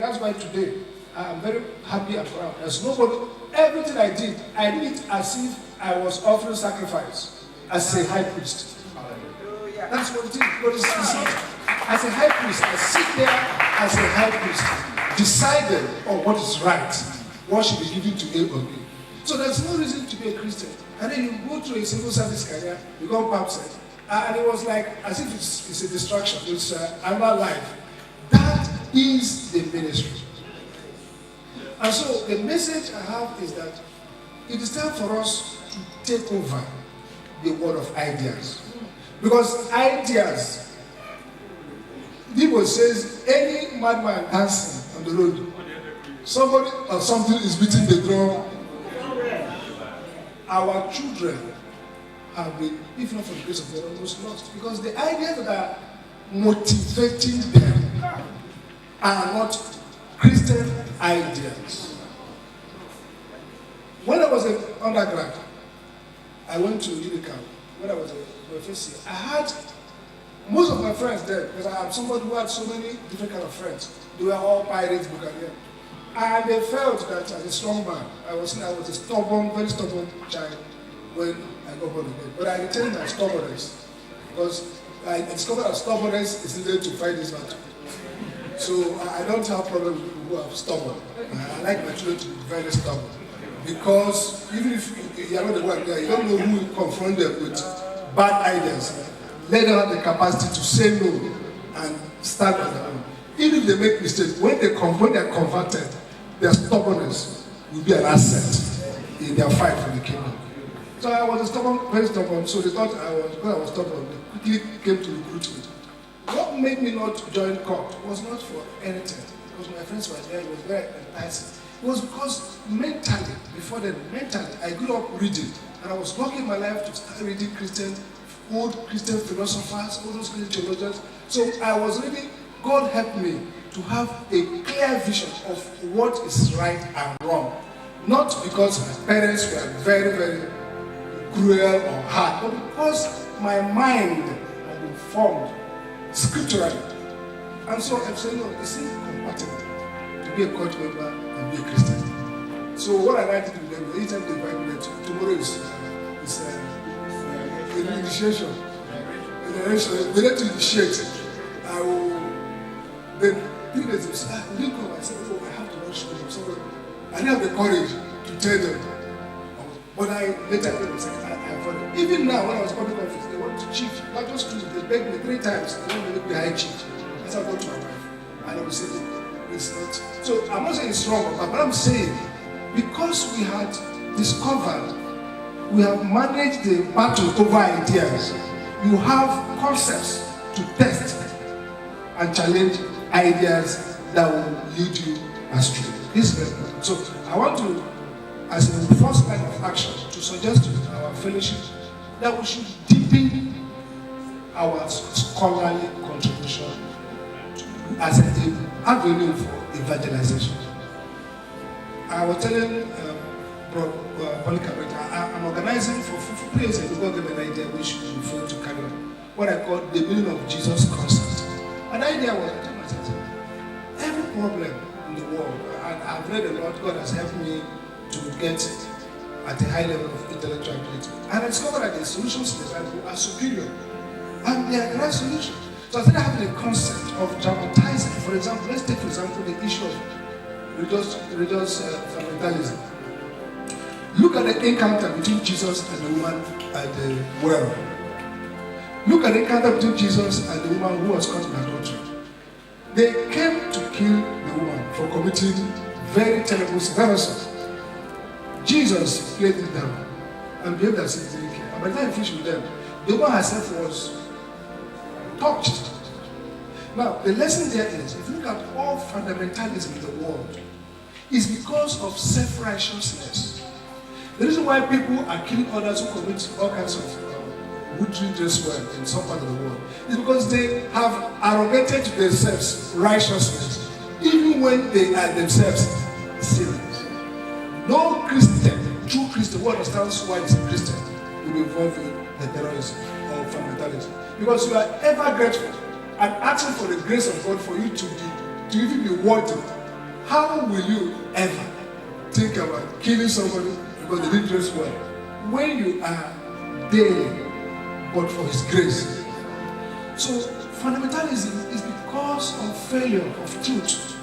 That's why today I am very happy and proud. There's nobody, everything I did it as if I was offering sacrifice as a high priest. That's what it is. But it's as a high priest, I sit there as a high priest, decided on what is right, what should be given to A or B. So there's no reason to be a Christian. And then you go through a civil service career, become pastor, and it was like as if it's a distraction, it's another life. That is the ministry. And so the message I have is that it is time for us to take over the world of ideas. Because ideas, people says any madman dancing on the road, somebody or something is beating the drum. Our children have been, if not for the grace of God, almost lost. Because the ideas that are motivating them are not Christian ideas. When I was an undergrad, I went to Unicam. When I was a first year, I had most of my friends there, because I had somebody who had so many different kind of friends. They were all pirates, Buccaneer. And they felt that as a strong man, I was a stubborn, very stubborn child when I got born again. But I retained my stubbornness, because I discovered that stubbornness is needed to fight this battle. So I don't have problem with people who are stubborn. I like my children to be very stubborn. Because even if you are not the one there, you don't know who will confront them with bad ideas. Let them have the capacity to say no and stand on their own. Even if they make mistakes, when they are converted, their stubbornness will be an asset in their fight for the kingdom. So I was very stubborn, so they thought because I was stubborn, they quickly came to recruit me. What made me not join court was not for anything, because my friends were there, it was very enticing. It was because mentally, I grew up reading, and I was working my life to start reading old Christian philosophers, all those Christian theologians. So I was reading, God helped me to have a clear vision of what is right and wrong. Not because my parents were very, very cruel or hard, but because my mind had been formed scripturally. And so I'm saying, no, it's incompatible to be a court member and be a Christian. So what I like to do then, anytime they invite me, tomorrow is initiation. We need to initiate. I will then think that they say, we didn't come and say, oh, I have to rush home. So I didn't have the courage to tell them. But I later tell them, I followed. Even now, when I was public office, they want to chief, not just to, they begged me 3 times, they want me to be high chief. That's how I go to my wife. And I will say, it's not. So I'm not saying it's wrong, but I'm saying, because we had discovered, we have managed the battle over ideas, you have concepts to test and challenge ideas that will lead you astray. This is very important. So I want to, as a first line of action, to suggest to our fellowship that we should deepen our scholarly contribution as an avenue for evangelization. I was telling I'm organizing for 3 years ago, God gave an idea which we failed to carry on. What I call the meaning of Jesus concept. And the idea was, every problem in the world, and I've read a lot, God has helped me to get at a high level of intellectual ability. And I discovered that the solutions to the Bible are superior. And they are the right solution. So I started having a concept of dramatizing. For example, let's take for example the issue of religious fundamentalism. Look at the encounter between Jesus and the woman at the well. Look at the encounter between Jesus and the woman who was caught in adultery. They came to kill the woman for committing very terrible sins. Jesus played it down and behaved as if he didn't care. And by the time he finished with them, the woman herself was touched. Now, the lesson there is, if you look at all fundamentalism in the world, is because of self-righteousness. The reason why people are killing others who commit all kinds of who treat this well in some part of the world is because they have arrogated to themselves righteousness, even when they are themselves sinners. No Christian, true Christian, who understands why he's a Christian, will be involved in the terrorism or fundamentalism. Because you are ever grateful and asking for the grace of God for you to even be worthy How will you ever think about killing somebody because they didn't dress well? When you are there, but for His grace. So fundamentalism is because of failure of truth.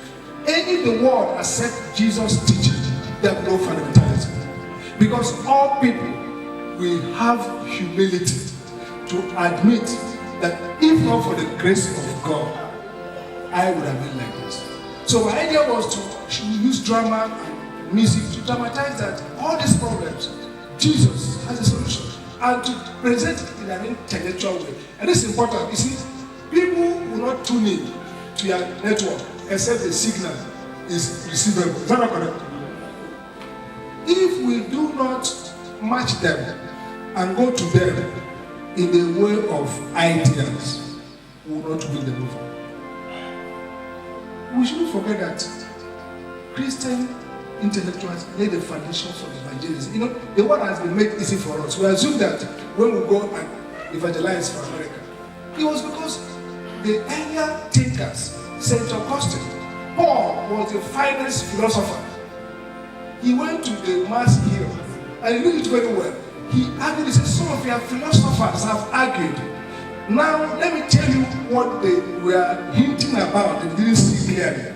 If the world accept Jesus' teaching, there will be no fundamentalism. Because all people will have humility to admit that if not for the grace of God, I would have been like this. So my idea was to use drama and music to dramatize that all these problems, Jesus has a solution, and to present it in an intellectual way. And this is important. You see, people will not tune in to your network except the signal is receivable. Is that not correct? If we do not match them and go to them in the way of ideas, we will not win the movement. We shouldn't forget that Christian intellectuals lay the foundation for evangelism. You know, the word has been made easy for us. We assume that when we go and evangelize for America, it was because the earlier thinkers, St. Augustine, Paul was the finest philosopher. He went to the Mars Hill and he knew it very well. He argued, he said, some of your philosophers have argued. Now, let me tell you what they were hinting about and didn't see clearly.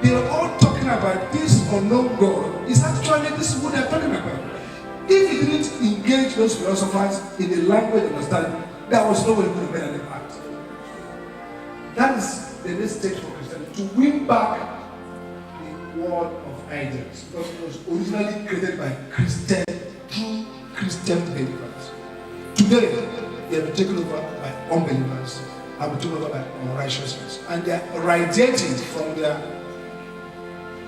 They are all talking about this unknown God. It's actually this is what they're talking about. If he didn't engage those philosophers in a language understanding, there was no way he could have made an impact. That is the next stage for Christianity, to win back the world of ideas. Because it was originally created by Christian, true Christian believers. Today, they have been taken over by unbelievers, have been taken over by unrighteousness. And they are radiating from their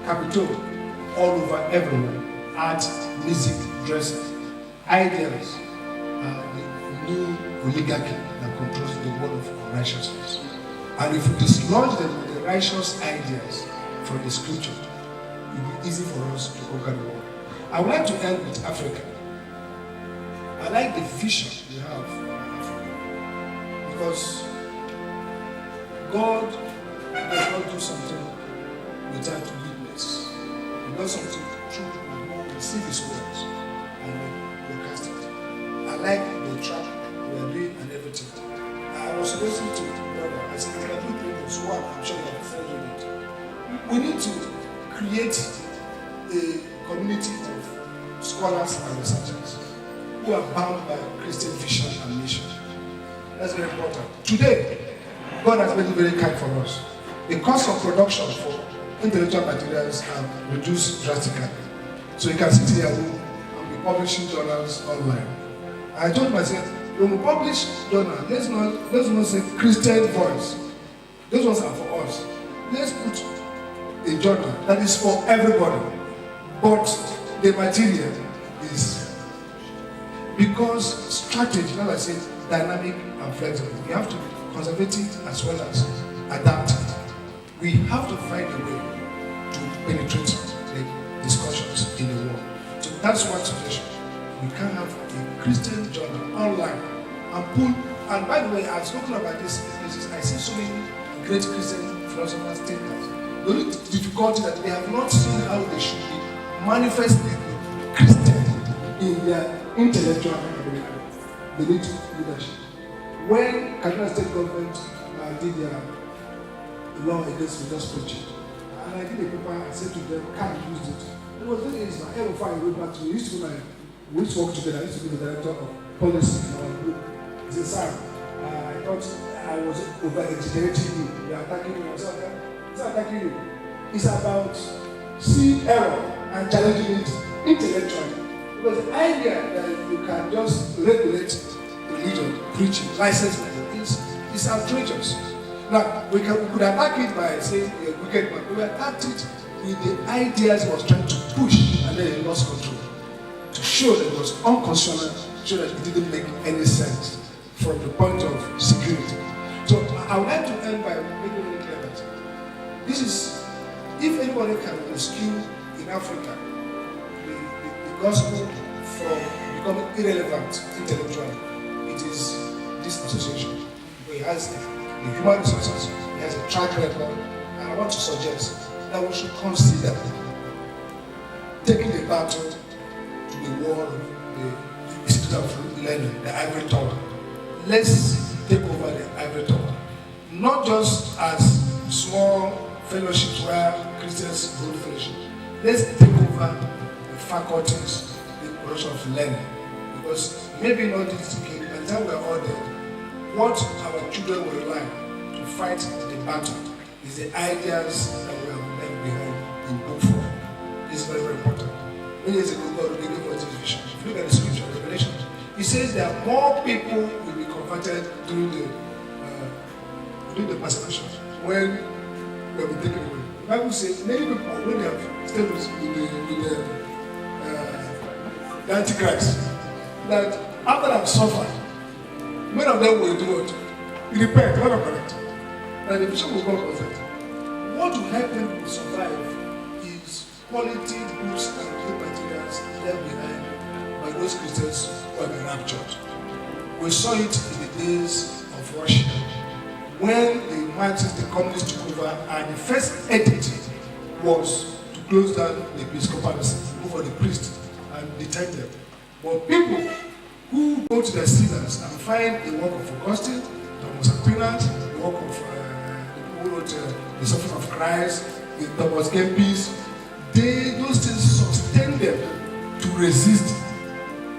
capital all over everywhere. Art, music, dressing, ideas are the new oligarchy that controls the world of unrighteousness. And if we dislodge them with the righteous ideas from the scripture, it will be easy for us to conquer the world. I would like to end with Africa. I like the vision we have for Africa. Because God does not do something without witness. He does something true to receive His words and broadcast it. I like the track we are doing and everything. I was listening to the brother. I said, there are two things. One, I'm sure you are familiar with it. We need to create a community of scholars and researchers who are bound by Christian vision and mission. That's very important. Today, God has made it very kind for us. The cost of production for intellectual materials have reduced drastically. So you can sit here and be publishing journals online. I told myself, when we publish journal, let's not say Christian voice. Those ones are for us. Let's put a journal that is for everybody. But the material is because strategy, like I said, dynamic and flexible. We have to be conservative as well as adaptive. We have to find a way to penetrate the discussions in the world. So that's one suggestion. We can have a Christian journal online and pull. And by the way, I've spoken about this. I see so many great Christian philosophers, thinkers. The only difficulty that they have not seen how they should be manifesting Christian in their intellectual academic. They need leadership. When Kaduna State government did their law against religious preaching, and I did a paper, I said to them, can't use it. It was very easy. Every time I went back to me, we used to work together. I used to be the director of policy in our group. He said, sir, I thought I was over-exaggerating you. You are attacking me. I said, it's not attacking you. It's about seeing error and challenging it intellectually. Because the idea that you can just regulate religion, preaching, license is outrageous. Now, we could attack it by saying a wicked man. We attacked it with the ideas he was trying to push, and then he lost control. To show that it was unconstitutional, show that it didn't make any sense from the point of security. So I would like to end by making it clear that this is, if anybody can rescue in Africa the gospel from becoming irrelevant intellectually, it is this association. He has the human resources, he has a track record, and I want to suggest that we should consider taking the battle to the wall of the Institute of Learning, the Ivory Tower. Let's take over the Ivory Tower. Not just as small fellowships where Christians hold fellowship. Let's take over the faculties, the production of learning. Because maybe not this decade, by the time we're all dead, what our children will learn to fight the battle is the ideas that we have left behind in book form. This is very, very important. Many years ago, God gave us this vision. If you look at the scripture, Revelation, He says that more people will be converted during the persecution when we have been taken away. The Bible says many people, when they have stayed with the Antichrist, that after they have suffered, many of them will do what? Repent, not correct. And the vision of God was that what will help them survive is quality books and good materials left behind by those Christians who have been raptured. We saw it in the days of Russia, when the Marxists, the communists took over, and the first edict was to close down the episcopacy, move for the priest, and detain them. But people who go to the Caesars and find the work of Augustine, Thomas Aquinas, the work of who wrote the Suffering of Christ, the Thomas Kempis, those things sustain them to resist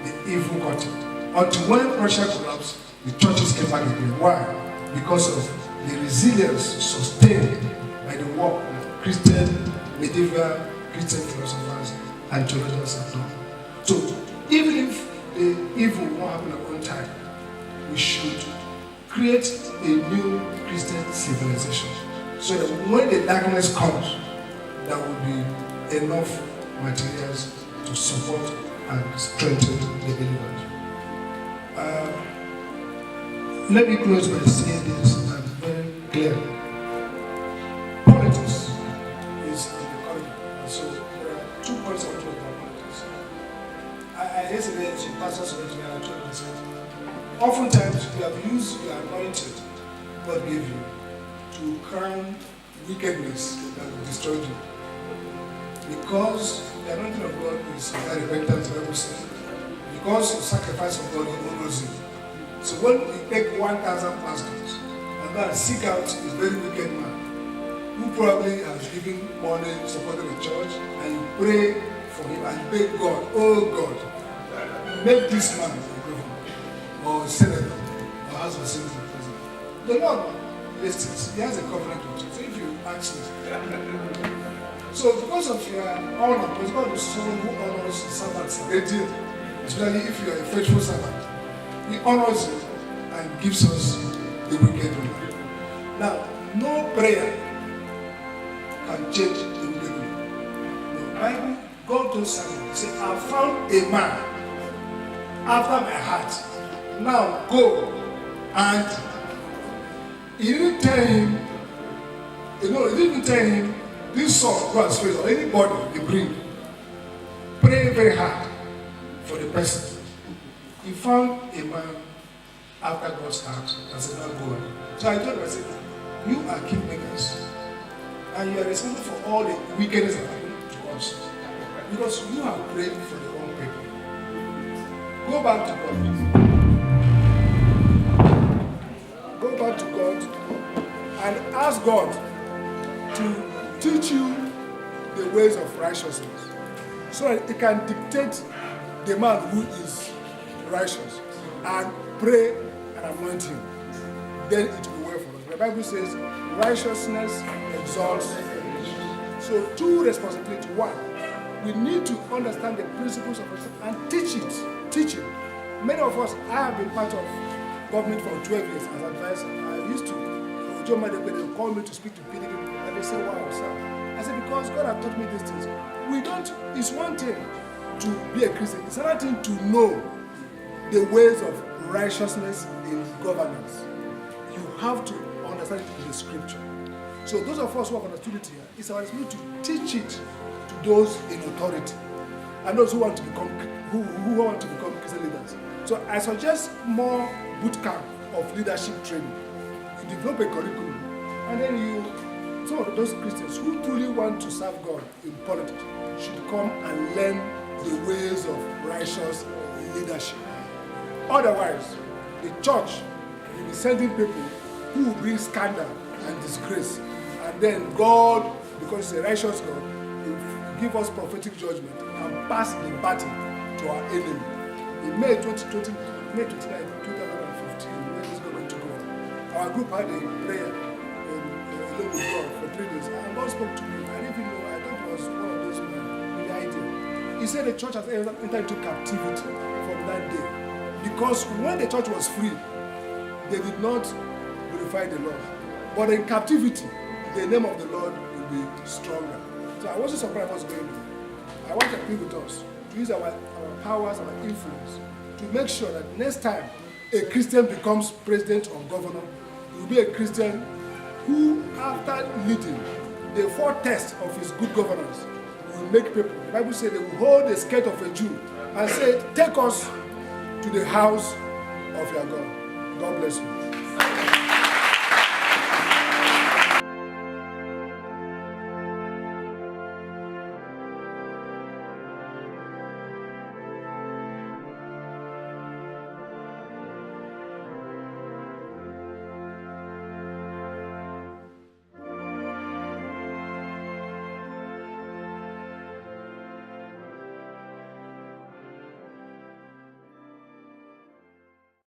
the evil content. Until when Russia collapsed, the churches came back again. Why? Because of the resilience sustained by the work of Christian, medieval Christian philosophers and theologians have done. So, even if the evil won't happen at one time, we should create a new Christian civilization so that when the darkness comes, there will be enough materials to support and strengthen the believers. Let me close by saying this and very clear. Politics is in the economy. And so there are 2 points I want to make about politics. Yesterday, some pastors were to me and I told them, oftentimes you have used your anointed God gave you to crown wickedness that will destroy you. Because the anointing of God is very repentance, the Bible says. Because the sacrifice of God, He honors you. So when we take 1,000 pastors and go and seek out this very wicked man who probably has given money, supported the church, and you pray for him and beg God, oh God, make this man a governor or senator or House of Assembly president. The Lord listens. He has a covenant with you. So if you ask him, so because of your honor, because God is someone who honors his servants a great deal, especially if you are a faithful servant. He honors you and gives us the wicked one. Now, no prayer can change the wicked one. The Bible, God told Samuel, He said, I found a man after my heart. Now go. And He didn't tell him, He didn't tell him, this son, God's face, or anybody, they bring. Pray very hard for the person. He found a man after God's heart and said, now go on. So I told him, I said, you are kingmakers and you are responsible for all the wickedness that happened to us. Because you have prayed for the wrong people. Go back to God. Go back to God and ask God to teach you the ways of righteousness so that He can dictate the man who is righteous and pray and anoint him. Then it will be well for us. The Bible says righteousness exalts a nation. So 2 responsibilities. 1, we need to understand the principles of righteousness and teach it. Teach it. Many of us, I have been part of government for 12 years as advisor. I used to, Joe Madden, they would call me to speak to PDP people and they say, wow, sir. I said, because God has taught me these things. It's one thing to be a Christian. It's another thing to know the ways of righteousness in governance. You have to understand it in the scripture. So those of us who have understood it here, it's our responsibility to teach it to those in authority and those who want to become Christian leaders. So I suggest more boot camp of leadership training. You develop a curriculum and then you some of those Christians who truly want to serve God in politics should come and learn the ways of righteous leadership. Otherwise, the church will be sending people who will bring scandal and disgrace. And then God, because He's a righteous God, will give us prophetic judgment and pass the baton to our enemy. In May 2015, when this government took over, our group had a prayer alone with God for 3 days. And God spoke to me. I didn't even know, I thought it was one of those men with the idea. He said the church has entered into captivity from that day. Because when the church was free, they did not glorify the Lord. But in captivity, the name of the Lord will be stronger. So I wasn't surprised what's going on. I want to be with us to use our powers, our influence, to make sure that next time a Christian becomes president or governor, he will be a Christian who, after leading the 4 tests of his good governance, will make people. The Bible says they will hold the skirt of a Jew and say, take us to the house of your God. God bless you.